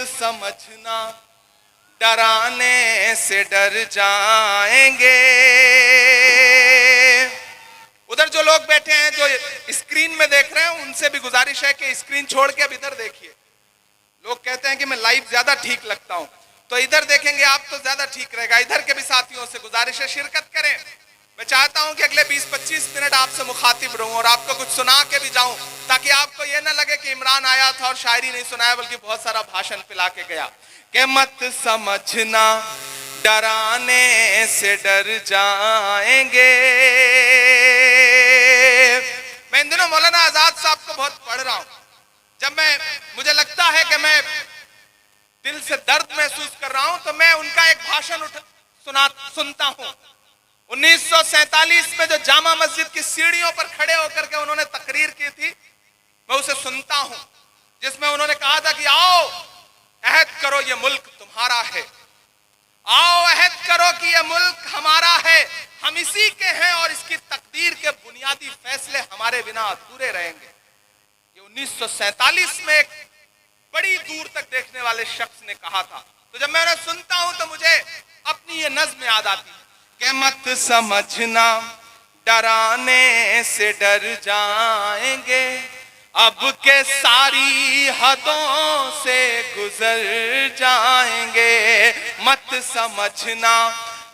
समझना डराने से डर जाएंगे। उधर जो लोग बैठे हैं जो स्क्रीन में देख रहे हैं उनसे भी गुजारिश है कि स्क्रीन छोड़ के अब इधर देखिए। लोग कहते हैं कि मैं लाइव ज्यादा ठीक लगता हूं, तो इधर देखेंगे आप तो ज्यादा ठीक रहेगा। इधर के भी साथियों से गुजारिश है शिरकत करें। मैं चाहता हूं कि अगले 20-25 मिनट आपसे मुखातिब रहूं और आपको कुछ सुना के भी जाऊं, ताकि आपको यह ना लगे कि इमरान आया था और शायरी नहीं सुनाया बल्कि बहुत सारा भाषण पिला के गया। कि मत समझना डराने से डर जाएंगे। मैं इन दिनों मौलाना आजाद साहब को बहुत पढ़ रहा हूं। जब मुझे लगता है कि मैं दिल से दर्द महसूस कर रहा हूं तो मैं उनका एक भाषण सुनता हूं। 1947 में जो जामा मस्जिद की सीढ़ियों पर खड़े होकर के उन्होंने तकरीर की थी, मैं उसे सुनता हूं, जिसमें उन्होंने कहा था कि आओ अहद करो ये मुल्क तुम्हारा है, आओ अहद करो कि ये मुल्क हमारा है, हम इसी के हैं और इसकी तकदीर के बुनियादी फैसले हमारे बिना अधूरे रहेंगे। ये 1947 में एक बड़ी दूर तक देखने वाले शख्स ने कहा था। तो जब मैं उन्हें सुनता हूं तो मुझे अपनी ये नज्म याद आती है कि मत समझना डराने से डर जाएंगे, अब के सारी हदों से गुजर जाएंगे। मत समझना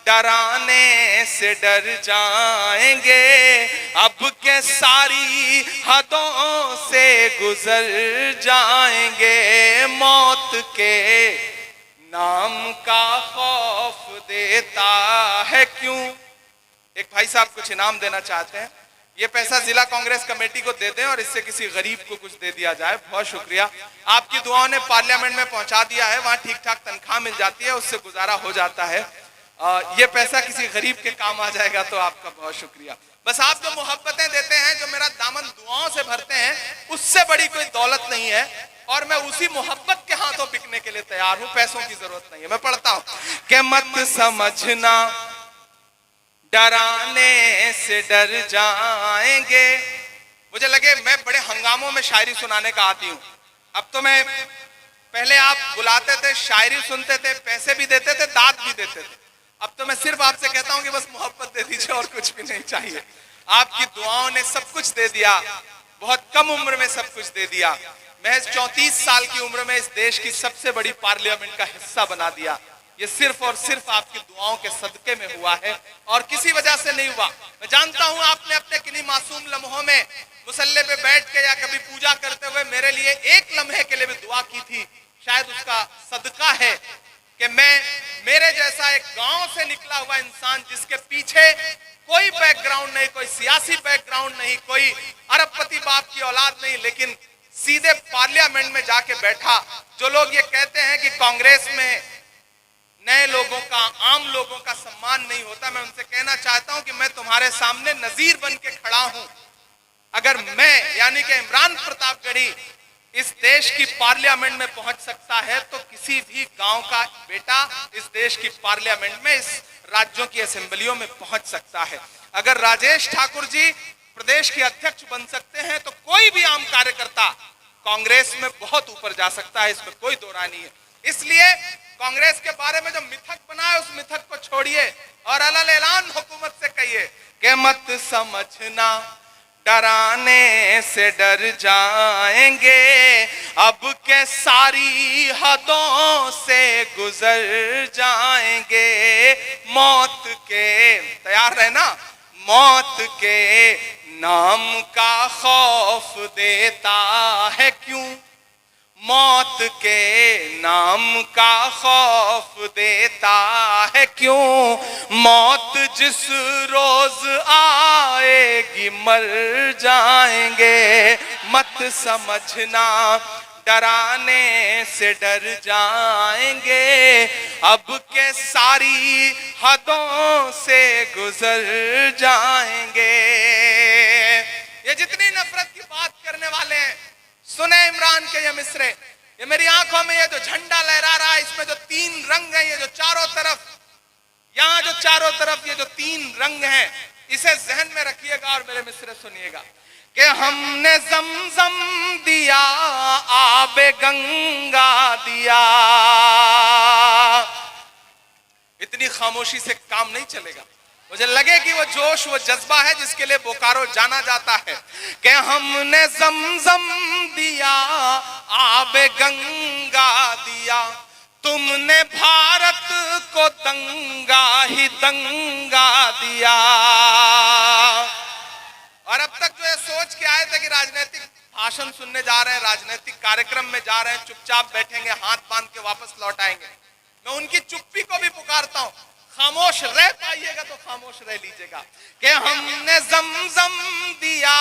डराने से डर जाएंगे, अब के सारी हदों से गुजर जाएंगे। मौत के नाम का खौफ देता है क्यों। एक भाई साहब कुछ इनाम देना चाहते हैं, ये पैसा जिला कांग्रेस कमेटी को दे दें और इससे किसी गरीब को कुछ दे दिया जाए। बहुत शुक्रिया, आपकी दुआओं ने पार्लियामेंट में पहुंचा दिया है, वहां ठीक ठाक तनख्वाह मिल जाती है, उससे गुजारा हो जाता है। ये पैसा किसी गरीब के काम आ जाएगा तो आपका बहुत शुक्रिया। बस आप जो मोहब्बतें देते हैं, जो मेरा दामन दुआओं से भरते हैं, उससे बड़ी कोई दौलत नहीं है और मैं उसी मोहब्बत के हाथों बिकने के लिए तैयार हूं, पैसों की जरूरत नहीं है। मैं पढ़ता हूं कि मत समझना डराने से डर जाएंगे। मुझे लगे मैं बड़े हंगामों में शायरी सुनाने का आती हूं। अब तो मैं, पहले आप बुलाते थे, शायरी सुनते थे, पैसे भी देते थे, दाद भी देते थे। अब तो मैं सिर्फ आपसे कहता हूं कि बस मोहब्बत दे दीजिए और कुछ भी नहीं चाहिए। आपकी दुआओं ने सब कुछ दे दिया, बहुत कम उम्र में सब कुछ दे दिया। महज 34 साल की उम्र में इस देश की सबसे बड़ी पार्लियामेंट का हिस्सा बना दिया। ये सिर्फ और सिर्फ आपकी दुआओं के सदके में हुआ है और किसी वजह से नहीं हुआ। मैं जानता हूं आपने अपने किन्हीं मासूम लम्हों में मुसल्ले पे बैठ के या कभी पूजा करते हुए मेरे लिए एक लम्हे के लिए भी दुआ की थी। शायद उसका सदका है कि मेरे जैसा एक गांव से निकला हुआ इंसान, जिसके पीछे कोई बैकग्राउंड नहीं, कोई सियासी बैकग्राउंड नहीं, कोई अरबपति बाप की औलाद नहीं, लेकिन सीधे पार्लियामेंट में जाके बैठा। जो लोग ये कहते हैं कि कांग्रेस में नए लोगों का, आम लोगों का सम्मान नहीं होता, मैं उनसे कहना चाहता हूं कि मैं तुम्हारे सामने नजीर बन के खड़ा हूं। अगर मैं यानी कि इमरान प्रतापगढ़ी इस देश की पार्लियामेंट में पहुंच सकता है तो किसी भी गांव का बेटा इस देश की पार्लियामेंट में, इस राज्यों की असेंबलियों में पहुंच सकता है। अगर राजेश ठाकुर जी प्रदेश के अध्यक्ष बन सकते हैं तो कोई भी आम कार्यकर्ता कांग्रेस में बहुत ऊपर जा सकता है, इसमें कोई दो राय नहीं है। इसलिए कांग्रेस के बारे में जो मिथक बना है उस मिथक को छोड़िए और अलल ऐलान हुकूमत से कहिए कि मत समझना डराने से डर जाएंगे, अब के सारी हदों से गुजर जाएंगे। मौत के, तैयार रहना, मौत के नाम का खौफ देता है क्यों। मौत के नाम का खौफ देता है क्यों। मौत जिस रोज आएगी मर जाएंगे। मत समझना डराने से डर जाएंगे, अब के सारी हदों से गुजर जाएंगे। ये जितनी नफरत की बात करने वाले हैं, सुने इमरान के ये मिसरे। ये मेरी आंखों में ये जो झंडा लहरा रहा है, इसमें जो 3 रंग हैं, ये जो चारों तरफ, यहाँ जो चारों तरफ ये जो 3 रंग हैं, इसे जहन में रखिएगा और मेरे मिसरे सुनिएगा कि हमने जमजम दिया, आबे गंगा दिया, खामोशी से काम नहीं चलेगा। मुझे लगे कि वो जोश, वो जज्बा है जिसके लिए बोकारो जाना जाता है कि हमने जमजम दिया, आबे गंगा दिया, तुमने भारत को दंगा ही दंगा दिया। और अब तक जो है सोच के आए थे कि राजनीतिक भाषण सुनने जा रहे हैं, राजनीतिक कार्यक्रम में जा रहे हैं, चुपचाप बैठेंगे, हाथ बांध के वापस लौट आएंगे। मैं उनकी चुप्पी को भी पुकारता हूं, खामोश रह पाइएगा तो खामोश रह लीजिएगा कि हमने जमजम दिया,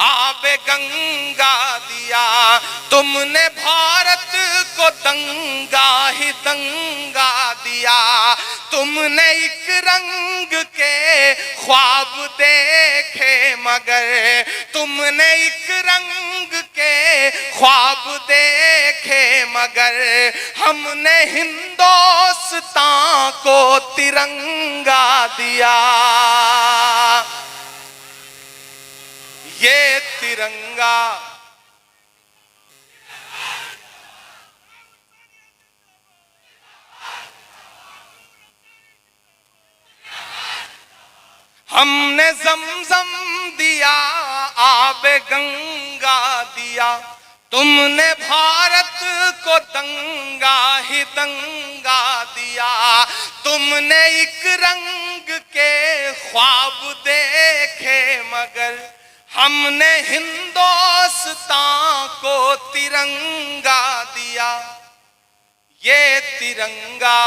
आबे गंगा दिया, तुमने भारत को दंगा ही दंगा दिया, तुमने एक रंग के ख्वाब देखे मगर, तुमने एक रंग के ख्वाब देखे मगर, हमने हिंदुस्तान को तिरंगा दिया। ये तिरंगा हमने जमजम दिया, आबे गंगा दिया, तुमने भारत को दंगा ही दंगा दिया, तुमने एक रंग के ख्वाब देखे मगर, हमने हिंदुस्तान को तिरंगा दिया। ये तिरंगा,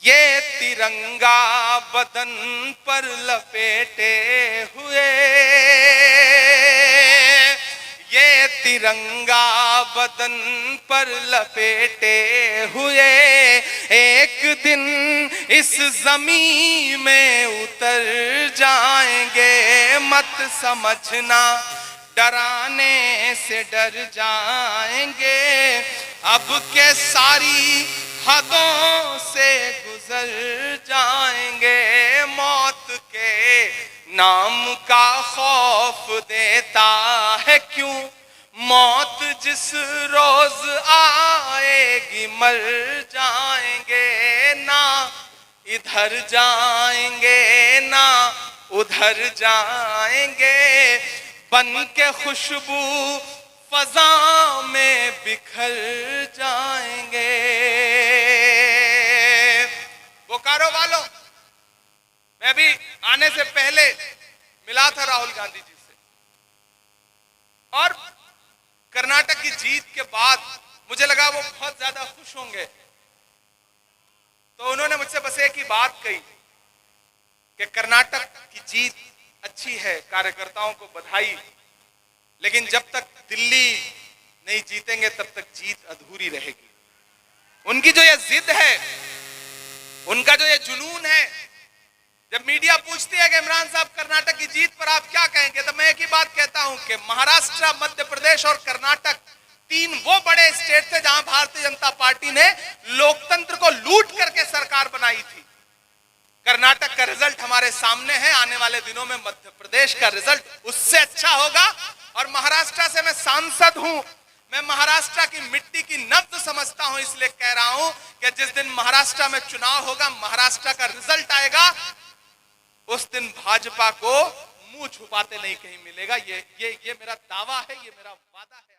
ये तिरंगा बदन पर लपेटे हुए, ये तिरंगा बदन पर लपेटे हुए, एक दिन इस जमीन में उतर जाएंगे, मत समझना डराने से डर जाएंगे, अब के सारी हदों से गुजर जाएंगे, मौत के नाम का खौफ देता है क्यों, मौत जिस रोज आएगी मर जाएंगे, ना इधर जाएंगे ना उधर जाएंगे, बन के खुशबू फजा में बिखर जाएंगे। बोकारो वालों, मैं भी आने से पहले मिला था राहुल गांधी जी से, और कर्नाटक की जीत के बाद मुझे लगा वो बहुत ज्यादा खुश होंगे, तो उन्होंने मुझसे बस एक ही बात कही कि कर्नाटक की जीत अच्छी है, कार्यकर्ताओं को बधाई, लेकिन जब तक दिल्ली नहीं जीतेंगे तब तक जीत अधूरी रहेगी। उनकी जो ये जिद है, उनका जो ये जुनून है, जब मीडिया पूछती है कि इमरान साहब कर्नाटक की जीत पर आप क्या कहेंगे, तो मैं एक ही बात कहता हूं कि महाराष्ट्र, मध्य प्रदेश और कर्नाटक तीन वो बड़े स्टेट थे जहां भारतीय जनता पार्टी ने लोकतंत्र को लूट करके सरकार बनाई थी। कर्नाटक का रिजल्ट हमारे सामने है, आने वाले दिनों में मध्य प्रदेश का रिजल्ट उससे अच्छा होगा। और महाराष्ट्र से मैं सांसद हूं, मैं महाराष्ट्र की मिट्टी की नब्ज समझता हूं, इसलिए कह रहा हूं कि जिस दिन महाराष्ट्र में चुनाव होगा, महाराष्ट्र का रिजल्ट आएगा, उस दिन भाजपा को मुंह छुपाते नहीं कहीं मिलेगा। ये मेरा दावा है, ये मेरा वादा है।